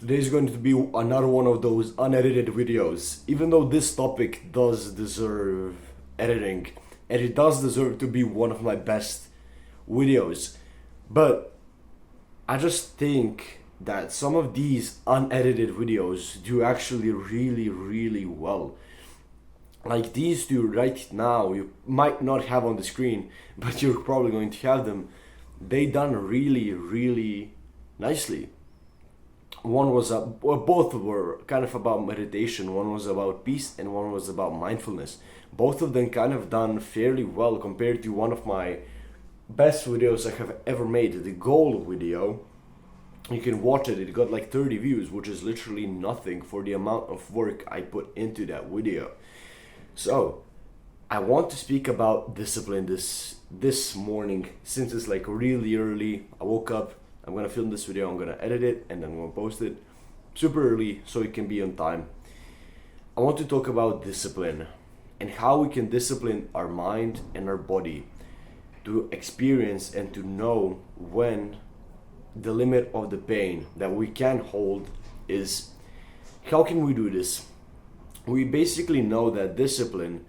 Today's going to be another one of those unedited videos. Even though this topic does deserve editing, and it does deserve to be one of my best videos, but I just think that some of these unedited videos do actually really well. Like these two right now, you might not have on the screen, but you're probably going to have them. They done really nicely. One was both were kind of about meditation. One was about peace, and one was about mindfulness. Both of them kind of done fairly well compared to one of my best videos I have ever made, the goal video. You can watch it. It got like 30 views, which is literally nothing for the amount of work I put into that video. So I want to speak about discipline this morning, since it's like really early. I woke up. I'm gonna film this video. I'm gonna edit it, and then I'm gonna post it super early so it can be on time. I want to talk about discipline and how we can discipline our mind and our body to experience and to know when the limit of the pain that we can hold is. How can we do this? We basically know that discipline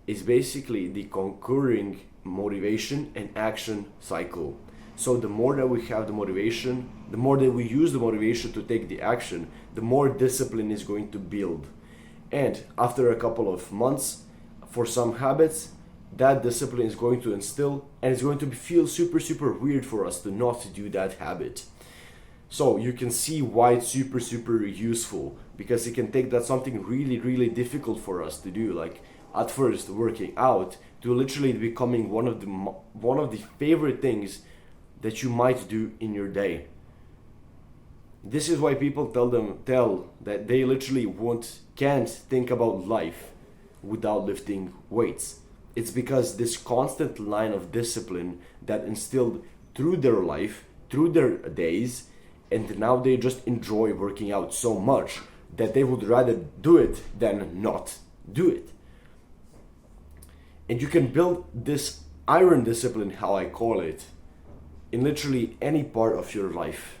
is basically the concurring motivation and action cycle. So the more that we have the motivation, the more that we use the motivation to take the action, the more discipline is going to build. And after a couple of months, for some habits, that discipline is going to instill, and it's going to feel super weird for us to not do that habit. So you can see why it's super useful, because it can take that something really difficult for us to do, like at first working out, to literally becoming one of the favorite things that you might do in your day. This is why people tell that they literally can't think about life without lifting weights. It's because this constant line of discipline that instilled through their life, through their days, and now they just enjoy working out so much that they would rather do it than not do it. And you can build this iron discipline, how I call it, in literally any part of your life.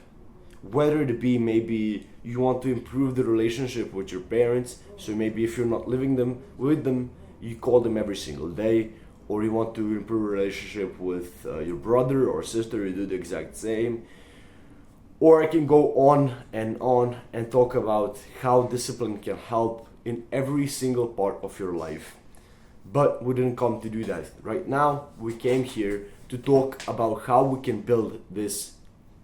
Whether it be maybe you want to improve the relationship with your parents, so maybe if you're not living with them, you call them every single day, or you want to improve a relationship with your brother or sister, you do the exact same. Or I can go on and talk about how discipline can help in every single part of your life. But we didn't come to do that. Right now, we came here to talk about how we can build this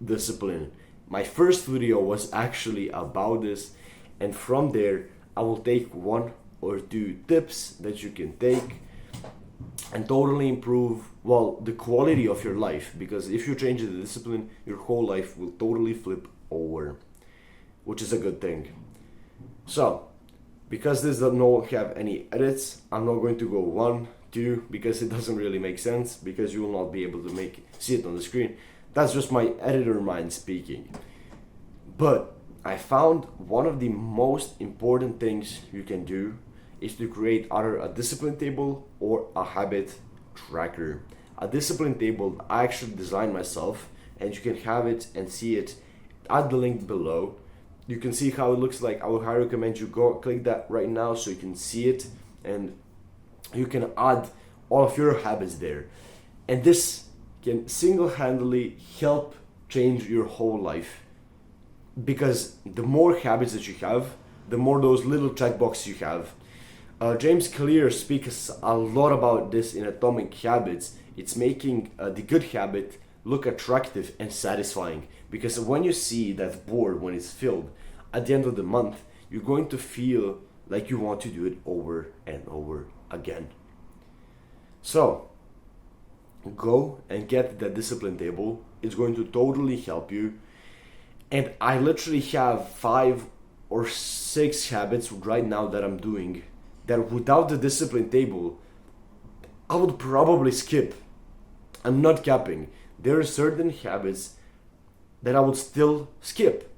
discipline. My first video was actually about this, and from there, I will take one or two tips that you can take and totally improve, well, the quality of your life. Because if you change the discipline, your whole life will totally flip over, which is a good thing. So because this does not have any edits, I'm not going to go 1, 2, because it doesn't really make sense, because you will not be able to see it on the screen. That's just my editor mind speaking. But I found one of the most important things you can do is to create either a discipline table or a habit tracker. A discipline table I actually designed myself, and you can have it and see it at the link below. You can see how it looks like. I would highly recommend you go click that right now so you can see it, and you can add all of your habits there. And this can single-handedly help change your whole life, because the more habits that you have, the more those little checkboxes you have. James Clear speaks a lot about this in Atomic Habits. It's making the good habit look attractive and satisfying, because when you see that board when it's filled at the end of the month, you're going to feel like you want to do it over and over again. So go and get that discipline table. It's going to totally help you. And I literally have 5 or 6 habits right now that I'm doing that without the discipline table I would probably skip. I'm not capping. There are certain habits that I would still skip.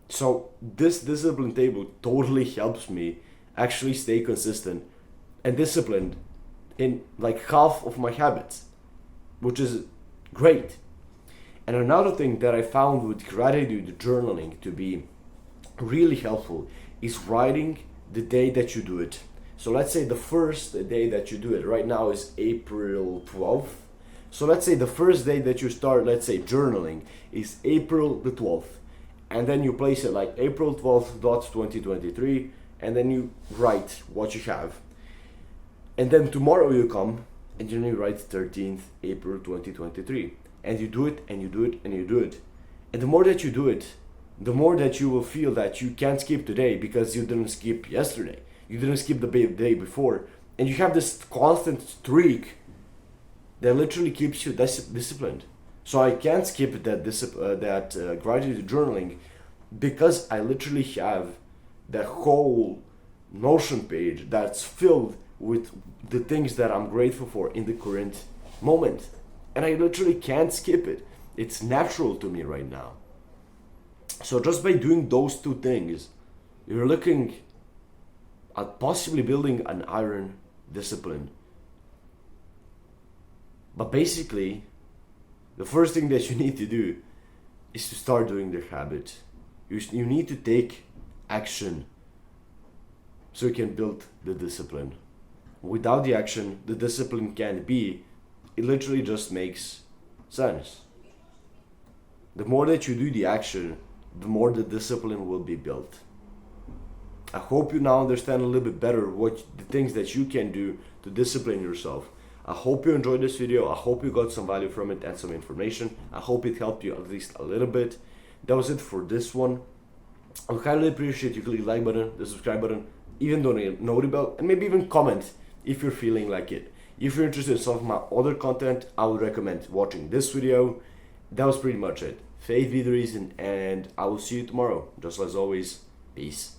So this discipline table totally helps me actually stay consistent and disciplined in like half of my habits, which is great. And another thing that I found with gratitude journaling to be really helpful is writing the day that you do it. So let's say the first day that you do it, right now is April 12th. So let's say the first day that you start, let's say journaling, is April the 12th. And then you place it like April 12th dot 2023, and then you write what you have. And then tomorrow you come and you write 13th April 2023. And you do it and you do it and you do it. And the more that you do it, the more that you will feel that you can't skip today because you didn't skip yesterday. You didn't skip the day before. And you have this constant streak that literally keeps you disciplined. So I can't skip that gratitude journaling because I literally have the whole Notion page that's filled with the things that I'm grateful for in the current moment. And I literally can't skip it. It's natural to me right now. So just by doing those two things, you're looking at possibly building an iron discipline. But basically, the first thing that you need to do is to start doing the habit. You need to take action so you can build the discipline. Without the action, the discipline can't be. It literally just makes sense. The more that you do the action, the more the discipline will be built. I hope you now understand a little bit better what the things that you can do to discipline yourself. I hope you enjoyed this video. I hope you got some value from it and some information. I hope it helped you at least a little bit. That was it for this one. I would highly appreciate you click the like button, the subscribe button, even donate a notification bell, and maybe even comment if you're feeling like it. If you're interested in some of my other content, I would recommend watching this video. That was pretty much it. Faith be the reason, and I will see you tomorrow. Just as always, peace.